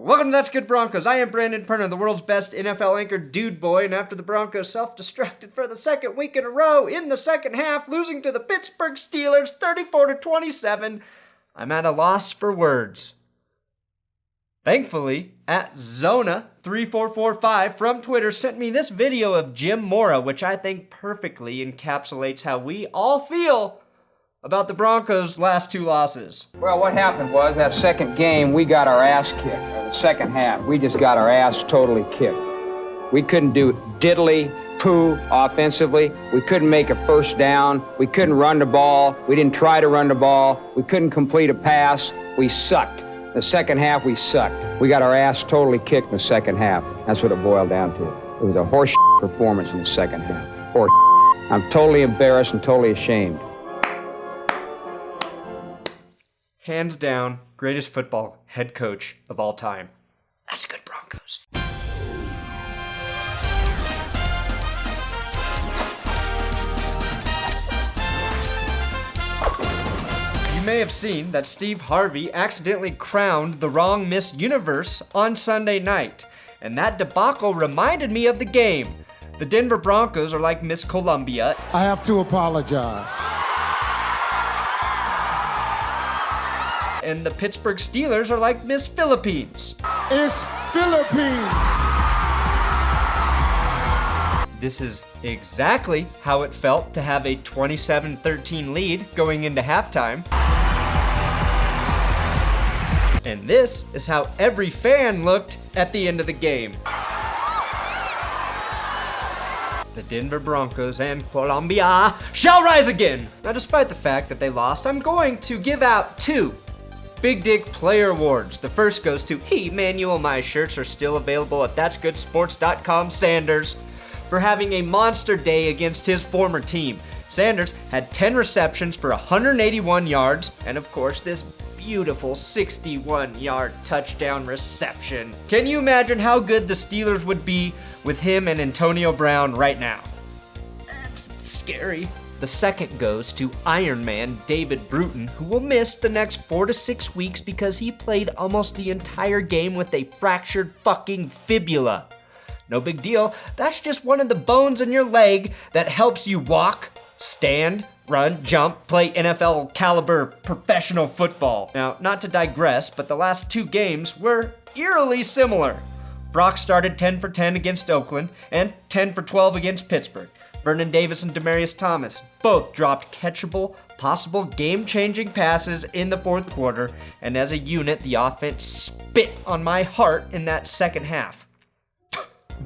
Welcome to That's Good Broncos. I am Brandon Perner, the world's best NFL anchor dude boy, and after the Broncos self-destructed for the second week in a row in the second half, losing to the Pittsburgh Steelers 34-27, I'm at a loss for words. Thankfully, at Zona3445 from Twitter sent me this video of Jim Mora, which I think perfectly encapsulates how we all feel about the Broncos' last two losses. Well, what happened was that second game, we got our ass kicked. The second half, we just got our ass totally kicked. We couldn't do diddly poo offensively. We couldn't make a first down. We couldn't run the ball. We didn't try to run the ball. We couldn't complete a pass. We sucked. The second half, we sucked. We got our ass totally kicked in the second half. That's what it boiled down to. It was a horse performance in the second half. Horse. I'm totally embarrassed and totally ashamed. Hands down, greatest football head coach of all time. That's good, Broncos. You may have seen that Steve Harvey accidentally crowned the wrong Miss Universe on Sunday night, and that debacle reminded me of the game. The Denver Broncos are like Miss Columbia. I have to apologize. And the Pittsburgh Steelers are like Miss Philippines. It's Philippines. This is exactly how it felt to have a 27-13 lead going into halftime. And this is how every fan looked at the end of the game. The Denver Broncos and Colombia shall rise again. Now, despite the fact that they lost, I'm going to give out two Big Dick Player Awards. The first goes to Manuel. My shirts are still available at ThatsGoodSports.com. Sanders, for having a monster day against his former team. Sanders had 10 receptions for 181 yards, and of course this beautiful 61-yard touchdown reception. Can you imagine how good the Steelers would be with him and Antonio Brown right now? That's scary. The second goes to Iron Man David Bruton, who will miss the next 4 to 6 weeks because he played almost the entire game with a fractured fucking fibula. No big deal, that's just one of the bones in your leg that helps you walk, stand, run, jump, play NFL caliber professional football. Now, not to digress, but the last two games were eerily similar. Brock started 10 for 10 against Oakland and 10 for 12 against Pittsburgh. Vernon Davis and Demaryius Thomas both dropped catchable, possible game-changing passes in the fourth quarter, and as a unit, the offense spit on my heart in that second half.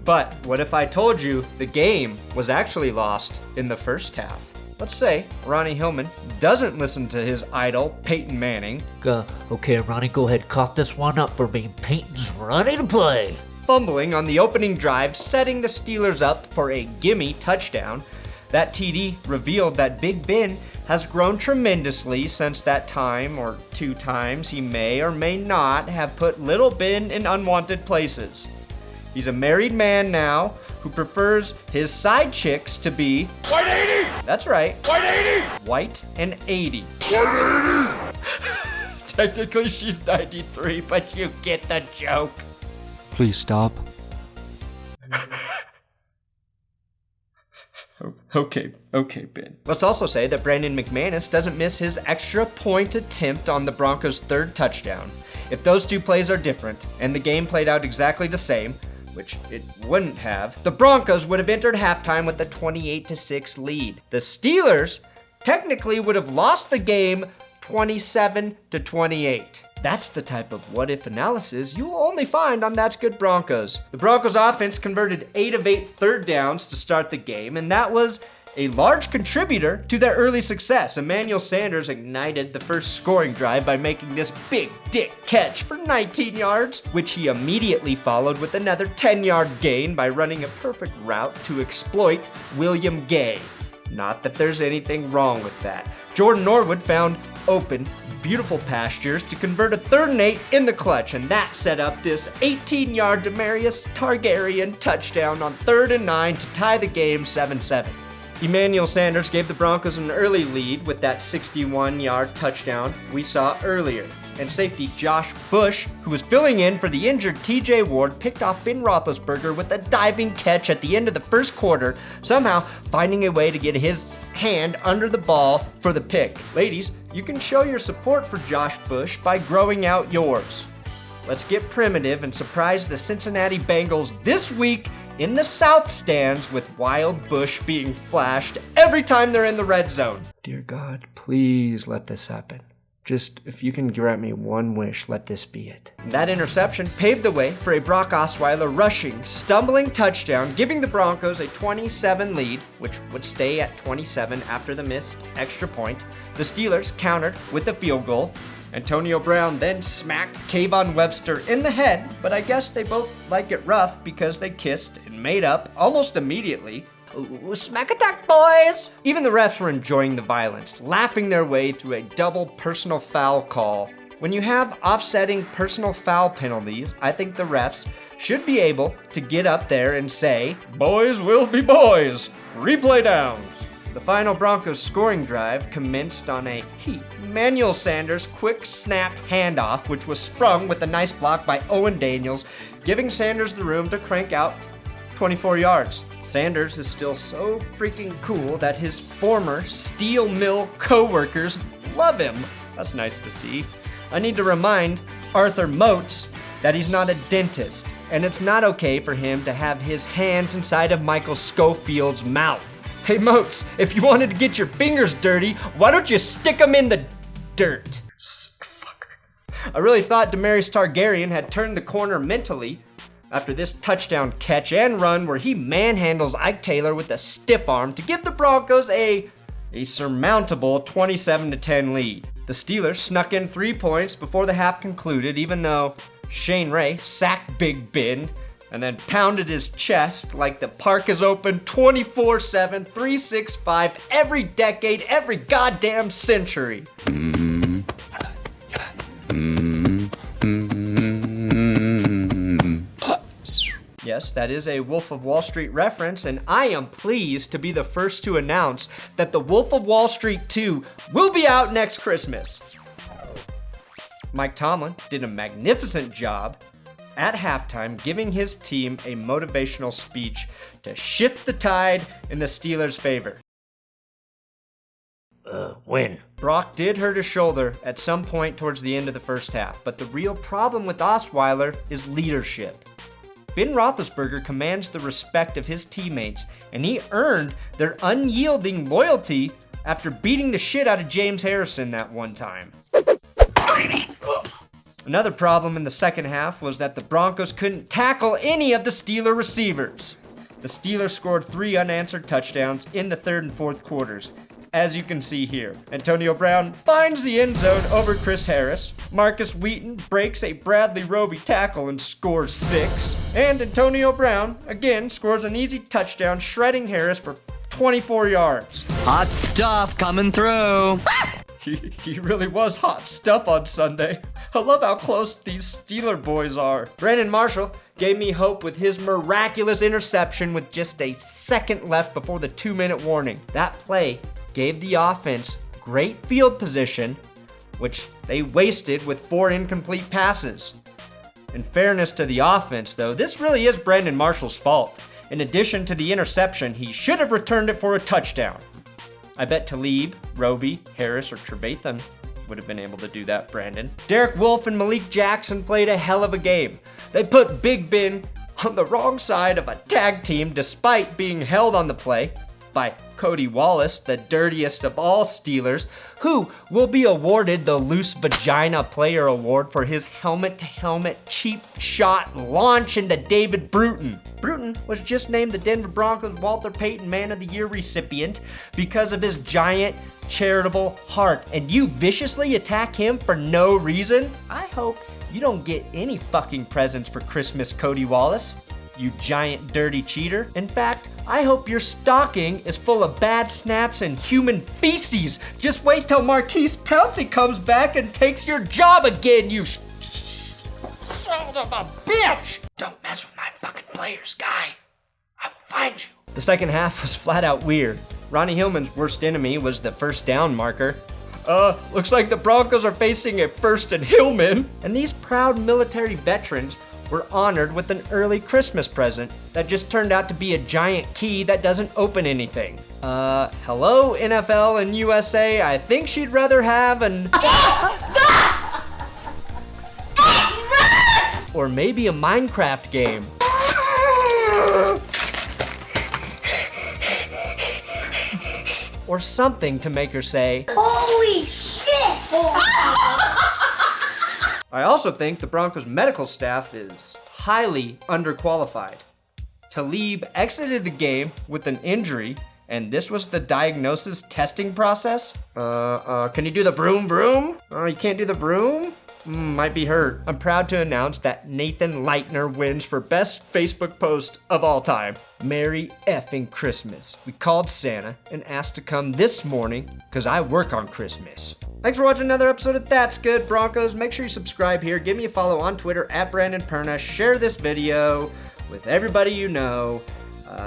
But what if I told you the game was actually lost in the first half? Let's say Ronnie Hillman doesn't listen to his idol, Peyton Manning. Okay, Ronnie, go ahead, cough this one up for me. Peyton's ready to play. Fumbling on the opening drive, setting the Steelers up for a gimme touchdown. That TD revealed that Big Ben has grown tremendously since that time, or two times he may or may not have put Little Ben in unwanted places. He's a married man now who prefers his side chicks to be White 80! That's right. White 80! White and 80. White 80! Technically she's 93, but you get the joke. Please stop. Okay, Ben. Let's also say that Brandon McManus doesn't miss his extra point attempt on the Broncos' third touchdown. If those two plays are different, and the game played out exactly the same, which it wouldn't have, the Broncos would have entered halftime with a 28-6 lead. The Steelers technically would have lost the game 27-28. That's the type of what-if analysis you will only find on That's Good Broncos. The Broncos offense converted 8 of 8 third downs to start the game, and that was a large contributor to their early success. Emmanuel Sanders ignited the first scoring drive by making this big dick catch for 19 yards, which he immediately followed with another 10-yard gain by running a perfect route to exploit William Gay. Not that there's anything wrong with that. Jordan Norwood found open, beautiful pastures to convert a 3rd and 8 in the clutch, and that set up this 18-yard Demaryius Targaryen touchdown on 3rd and 9 to tie the game 7-7. Emmanuel Sanders gave the Broncos an early lead with that 61-yard touchdown we saw earlier. And safety Josh Bush, who was filling in for the injured TJ Ward, picked off Ben Roethlisberger with a diving catch at the end of the first quarter, somehow finding a way to get his hand under the ball for the pick. Ladies, you can show your support for Josh Bush by growing out yours. Let's get primitive and surprise the Cincinnati Bengals this week in the South stands with Wild Bush being flashed every time they're in the red zone. Dear God, please let this happen. Just, if you can grant me one wish, let this be it. That interception paved the way for a Brock Osweiler rushing, stumbling touchdown, giving the Broncos a 27 lead, which would stay at 27 after the missed extra point. The Steelers countered with a field goal. Antonio Brown then smacked Kayvon Webster in the head, but I guess they both like it rough because they kissed and made up almost immediately. Ooh, smack attack, boys! Even the refs were enjoying the violence, laughing their way through a double personal foul call. When you have offsetting personal foul penalties, I think the refs should be able to get up there and say, boys will be boys, replay downs. The final Broncos scoring drive commenced on a Emmanuel Sanders quick snap handoff, which was sprung with a nice block by Owen Daniels, giving Sanders the room to crank out 24 yards. Sanders is still so freaking cool that his former steel mill co-workers love him. That's nice to see. I need to remind Arthur Moats that he's not a dentist, and it's not okay for him to have his hands inside of Michael Schofield's mouth. Hey Moats, if you wanted to get your fingers dirty, why don't you stick them in the dirt? Sick fucker. I really thought Demaryius Targaryen had turned the corner mentally after this touchdown catch and run where he manhandles Ike Taylor with a stiff arm to give the Broncos a surmountable 27-10 lead. The Steelers snuck in 3 points before the half concluded, even though Shane Ray sacked Big Ben and then pounded his chest like the park is open 24/7, 365, every decade, every goddamn century. Yes, that is a Wolf of Wall Street reference, and I am pleased to be the first to announce that The Wolf of Wall Street 2 will be out next Christmas. Mike Tomlin did a magnificent job at halftime giving his team a motivational speech to shift the tide in the Steelers' favor. Win. Brock did hurt his shoulder at some point towards the end of the first half, but the real problem with Osweiler is leadership. Ben Roethlisberger commands the respect of his teammates, and he earned their unyielding loyalty after beating the shit out of James Harrison that one time. Another problem in the second half was that the Broncos couldn't tackle any of the Steeler receivers. The Steelers scored 3 unanswered touchdowns in the third and fourth quarters, as you can see here. Antonio Brown finds the end zone over Chris Harris. Marcus Wheaton breaks a Bradley Roby tackle and scores 6. And Antonio Brown, again, scores an easy touchdown, shredding Harris for 24 yards. Hot stuff coming through. He really was hot stuff on Sunday. I love how close these Steeler boys are. Brandon Marshall gave me hope with his miraculous interception with just a second left before the 2-minute warning. That play gave the offense great field position, which they wasted with 4 incomplete passes. In fairness to the offense, though, this really is Brandon Marshall's fault. In addition to the interception, he should have returned it for a touchdown. I bet Talib, Roby, Harris, or Trevathan would have been able to do that, Brandon. Derek Wolfe and Malik Jackson played a hell of a game. They put Big Ben on the wrong side of a tag team despite being held on the play by Cody Wallace, the dirtiest of all Steelers, who will be awarded the Loose Vagina Player Award for his helmet-to-helmet cheap shot launch into David Bruton. Bruton was just named the Denver Broncos Walter Payton Man of the Year recipient because of his giant charitable heart, and you viciously attack him for no reason? I hope you don't get any fucking presents for Christmas, Cody Wallace, you giant dirty cheater. In fact, I hope your stocking is full of bad snaps and human feces. Just wait till Marquise Pouncey comes back and takes your job again, you son of a bitch! Don't mess with my fucking players, guy. I will find you. The second half was flat out weird. Ronnie Hillman's worst enemy was the first down marker. Looks like the Broncos are facing a first and Hillman. And these proud military veterans were honored with an early Christmas present that just turned out to be a giant key that doesn't open anything. Hello, NFL and USA. I think she'd rather have an... or maybe a Minecraft game. Or something to make her say, "Holy shit!" I also think the Broncos medical staff is highly underqualified. Talib exited the game with an injury, and this was the diagnosis testing process. Can you do the broom broom? You can't do the broom? Might be hurt. I'm proud to announce that Nathan Leitner wins for best Facebook post of all time. Merry effing Christmas. We called Santa and asked to come this morning because I work on Christmas. Thanks for watching another episode of That's Good Broncos. Make sure you subscribe here. Give me a follow on Twitter at Brandon Perna. Share this video with everybody you know.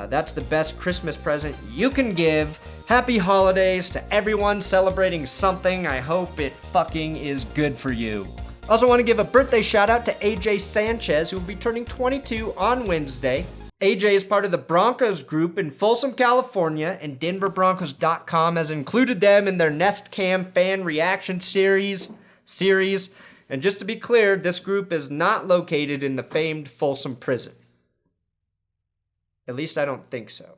That's the best Christmas present you can give. Happy holidays to everyone celebrating something. I hope it fucking is good for you. Also want to give a birthday shout out to AJ Sanchez, who will be turning 22 on Wednesday. AJ is part of the Broncos group in Folsom, California, and DenverBroncos.com has included them in their Nest Cam fan reaction series. And just to be clear, this group is not located in the famed Folsom prison. At least I don't think so.